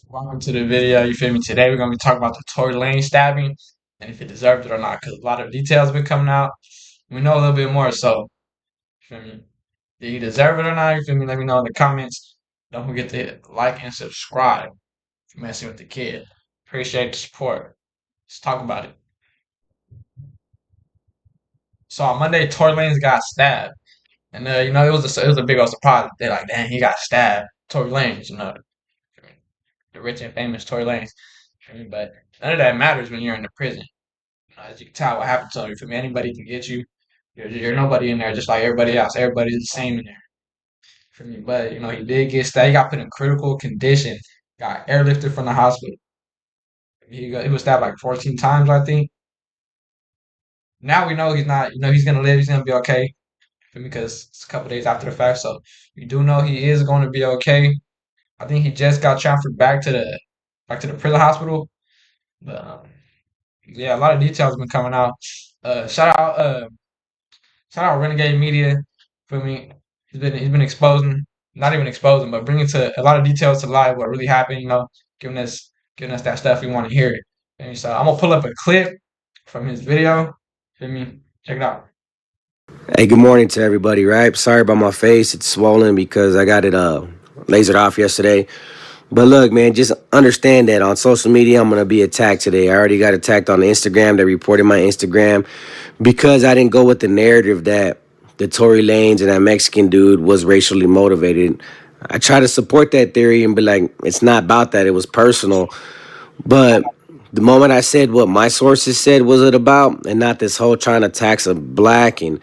Welcome to the video. You feel me? Today we're gonna be talking about the Tory Lane stabbing and if it deserved it or not. Because a lot of details been coming out. We know a little bit more. So, you feel me? Did he deserve it or not? You feel me? Let me know in the comments. Don't forget to hit like and subscribe if you're messing with the kid. Appreciate the support. Let's talk about it. So on Monday, Tory Lanez got stabbed, and it was a big old surprise. They're like, "Damn, he got stabbed." Tory Lanez, the rich and famous Tory Lanez. But none of that matters when you're in the prison. As you can tell, what happened to him. For me, anybody can get you. You're nobody in there, just like everybody else. Everybody's the same in there. For me, but he did get stabbed. He got put in critical condition. Got airlifted from the hospital. He was stabbed like 14 times, I think. Now we know he's not. He's gonna live. He's gonna be okay. For me, because it's a couple days after the fact, so we do know he is going to be okay. I think he just got transferred back to the prison hospital. But yeah, a lot of details have been coming out. Uh, shout out. Uh, Shout out Renegade Media for me. He's been exposing, not even exposing, but bringing to a lot of details to light what really happened. Giving us that stuff we want to hear. And so I'm gonna pull up a clip from his video. Feel me? Check it out. Hey, good morning to everybody, right? Sorry about my face. It's swollen because I got it lasered off yesterday. But look, man, just understand that on social media, I'm going to be attacked today. I already got attacked on Instagram. They reported my Instagram because I didn't go with the narrative that the Tory Lanez and that Mexican dude was racially motivated. I try to support that theory and be like, it's not about that. It was personal. But the moment I said what my sources said was it about, and not this whole trying to tax a black and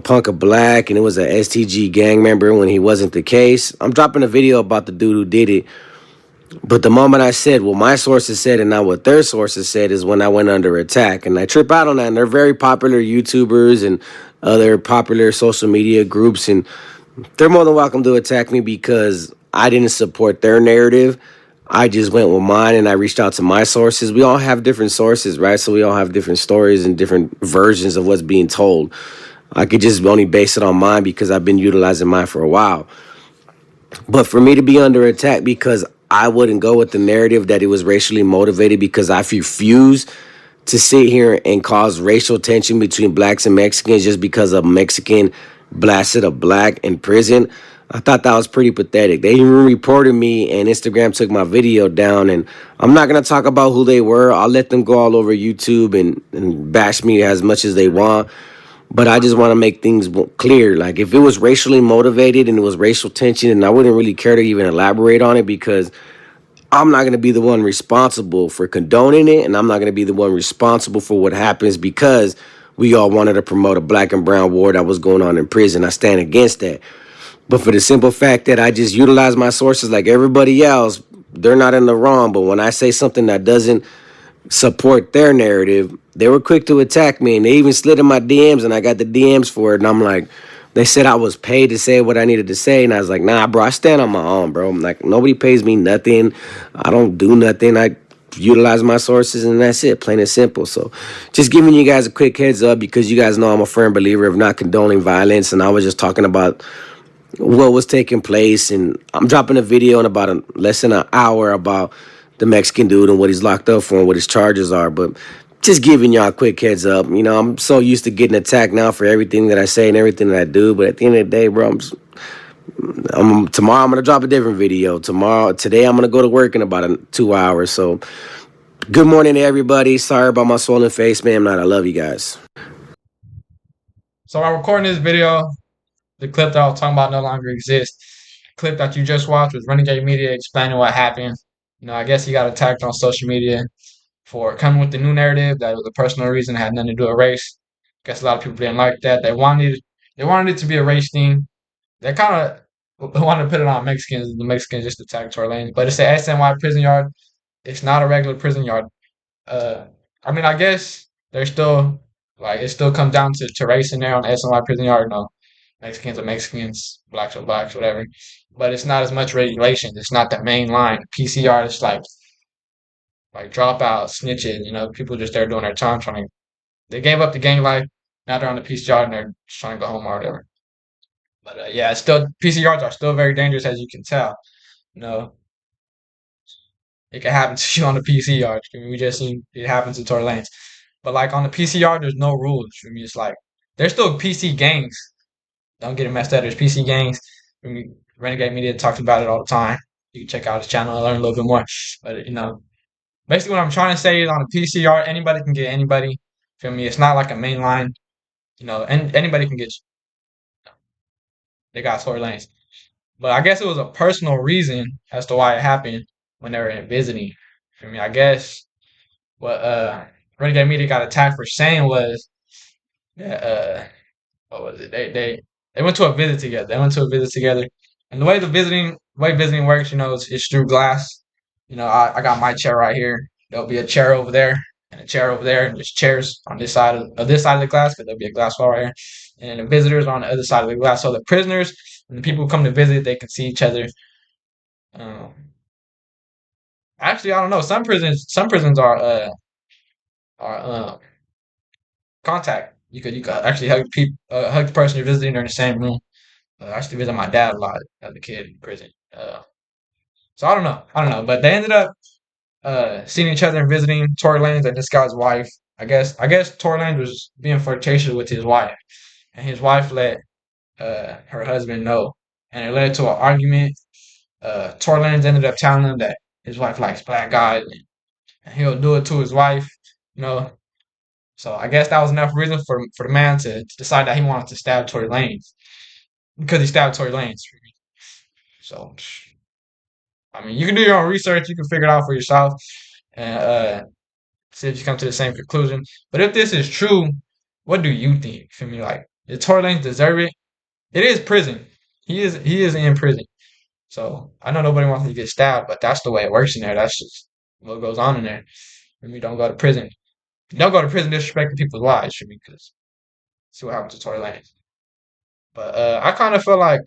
punk a black, and it was a STG gang member when he wasn't the case. I'm dropping a video about the dude who did it. But the moment I said what my sources said and not what their sources said is when I went under attack. And I trip out on that. And they're very popular YouTubers and other popular social media groups. And they're more than welcome to attack me because I didn't support their narrative. I just went with mine and I reached out to my sources. We all have different sources, right? So we all have different stories and different versions of what's being told. I could just only base it on mine because I've been utilizing mine for a while. But for me to be under attack because I wouldn't go with the narrative that it was racially motivated because I refuse to sit here and cause racial tension between blacks and Mexicans just because a Mexican blasted a black in prison. I thought that was pretty pathetic. They even reported me and Instagram took my video down, and I'm not going to talk about who they were. I'll let them go all over YouTube and bash me as much as they want. But I just want to make things clear. Like, if it was racially motivated and it was racial tension, and I wouldn't really care to even elaborate on it because I'm not going to be the one responsible for condoning it, and I'm not going to be the one responsible for what happens because we all wanted to promote a black and brown war that was going on in prison. I stand against that. But for the simple fact that I just utilize my sources like everybody else, they're not in the wrong. But when I say something that doesn't support their narrative, they were quick to attack me, and they even slid in my DMs, and I got the DMs for it. And I'm like, they said I was paid to say what I needed to say, and I was like, nah, bro, I stand on my own, bro. I'm like, nobody pays me nothing. I don't do nothing. I utilize my sources, and that's it, plain and simple. So just giving you guys a quick heads up because you guys know I'm a firm believer of not condoning violence, and I was just talking about what was taking place, and I'm dropping a video in about less than an hour about the Mexican dude and what he's locked up for and what his charges are. But just giving y'all a quick heads up. I'm so used to getting attacked now for everything that I say and everything that I do. But at the end of the day, bro, tomorrow I'm gonna drop a different video. Today I'm gonna go to work in about 2 hours. So good morning to everybody. Sorry about my swollen face, man. I love you guys. So I'm recording this video. The clip that I was talking about no longer exists. The clip that you just watched was Renegade Media explaining what happened. I guess he got attacked on social media for coming with the new narrative that it was a personal reason, it had nothing to do with race. Guess a lot of people didn't like that. They wanted it to be a race thing. They kind of wanted to put it on Mexicans. The Mexicans just attacked Tory Lanez, but it's a SNY prison yard. It's not a regular prison yard. Uh, I mean, I guess there's still it still comes down to race in there on the SNY prison yard. Mexicans are Mexicans, blacks are blacks, whatever. But it's not as much regulation. It's not the main line. PCR is like dropouts, snitches. People just there doing their time, trying to. They gave up the gang life. Now they're on the PCR and they're just trying to go home or whatever. But yeah, it's still PCRs are still very dangerous as you can tell. You know, it can happen to you on the PCR. I mean, we just seen it happen to Tory Lanez. But like on the PCR, there's no rules. I mean, it's like there's still PC gangs. Don't get it messed up. There's PC gangs. I mean, Renegade Media talks about it all the time. You can check out his channel and learn a little bit more. But basically what I'm trying to say is on a PCR, anybody can get anybody. Feel me? It's not like a main line. And anybody can get you. They got Tory Lanez. But I guess it was a personal reason as to why it happened when they were visiting. Feel me? I guess what Renegade Media got attacked for saying was that what was it? They went to a visit together. They went to a visit together, and the way visiting works, it's through glass. I got my chair right here. There'll be a chair over there and a chair over there, and there's chairs on this side of the glass because there'll be a glass wall right here, and the visitors on the other side of the glass. So the prisoners and the people who come to visit, they can see each other. Um, Actually, I don't know. Some prisons are contact. You could actually hug the person you're visiting. They're in the same room. I used to visit my dad a lot as a kid in prison. So I don't know. I don't know. But they ended up seeing each other and visiting Tory Lanez and this guy's wife. I guess Tory Lanez was being flirtatious with his wife, and his wife let her husband know, and it led to an argument. Tory Lanez ended up telling him that his wife likes black guys, and he'll do it to his wife. You know. So I guess that was enough reason for the man to decide that he wanted to stab Tory Lanez because he stabbed Tory Lanez. So I mean, you can do your own research. You can figure it out for yourself and see if you come to the same conclusion. But if this is true, what do you think? Feel me? Like, did Tory Lanez deserve it? It is prison. He is in prison. So I know nobody wants to get stabbed, but that's the way it works in there. That's just what goes on in there. And we don't go to prison. Don't go to prison disrespecting people's lives for me, because see what happened to Tory Lanez. But I kind of feel like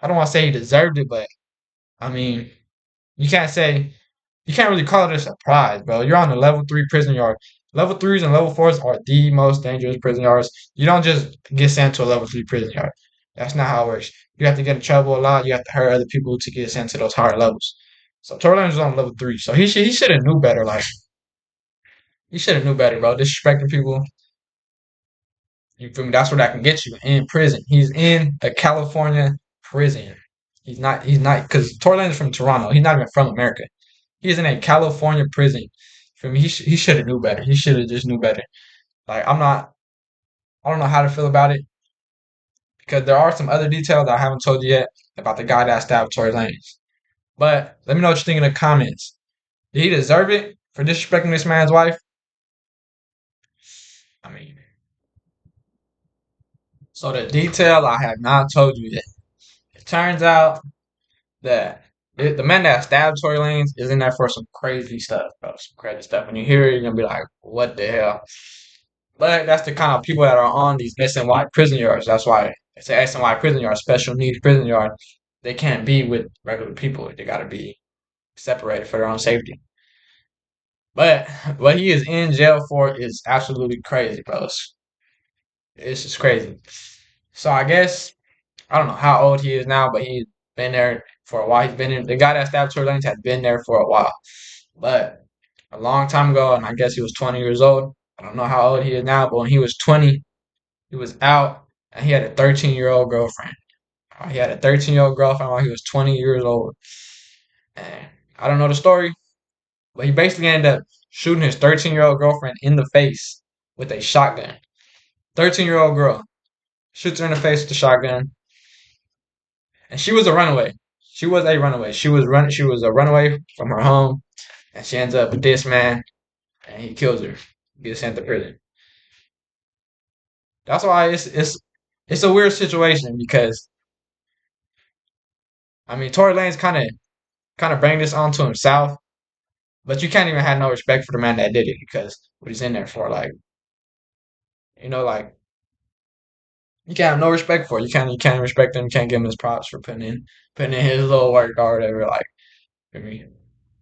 I don't want to say he deserved it, but I mean, you can't say you can't really call it a surprise, bro. You're on the level 3 prison yard. Level 3s and level 4s are the most dangerous prison yards. You don't just get sent to a level 3 prison yard. That's not how it works. You have to get in trouble a lot. You have to hurt other people to get sent to those higher levels. So Tory Lanez was on level 3, so he should have knew better. Like, he should have knew better, bro. Disrespecting people, you feel me? That's where that can get you in prison. He's in a California prison. He's not because Tory Lanez is from Toronto. He's not even from America. He's in a California prison. For me, he should have knew better. He should have just knew better. Like, I don't know how to feel about it because there are some other details that I haven't told you yet about the guy that stabbed Tory Lanez. But let me know what you think in the comments. Did he deserve it for disrespecting this man's wife? I mean, so the detail I have not told you yet. It turns out that the man that stabbed Tory Lanez is in there for some crazy stuff, bro. Some crazy stuff. When you hear it, you're gonna be like, "What the hell?" But that's the kind of people that are on these SNY prison yards. That's why it's an SNY prison yard, special needs prison yard. They can't be with regular people. They gotta be separated for their own safety. But what he is in jail for is absolutely crazy, bro. It's just crazy. So I guess I don't know how old he is now, but he's been there for a while. He's been in the guy that stabbed Tory Lanez had been there for a while, but a long time ago, and I guess he was 20 years old. I don't know how old he is now, but when he was 20, he was out and he had a 13-year-old girlfriend. He had a 13-year-old girlfriend while he was 20 years old. And I don't know the story, but he basically ended up shooting his 13-year-old girlfriend in the face with a shotgun. 13-year-old girl shoots her in the face with a shotgun, and she was a runaway. She was a runaway. She was a runaway from her home, and she ends up with this man, and he kills her. Gets sent to prison. That's why it's a weird situation because I mean Tory Lanez kind of bring this onto himself, but you can't even have no respect for the man that did it because what he's in there for, like, like you can't have no respect for it. You can't respect him. You can't give him his props for putting in his little work or whatever. Like, I mean,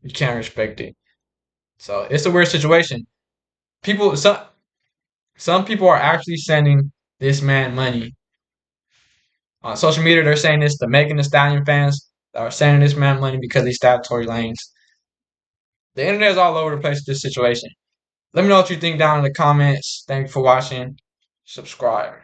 you can't respect it. So it's a weird situation. People some people are actually sending this man money on social media. They're saying this, the Megan Thee Stallion fans that are sending this man money because he stabbed Tory Lanez. The internet is all over the place with this situation. Let me know what you think down in the comments. Thank you for watching. Subscribe.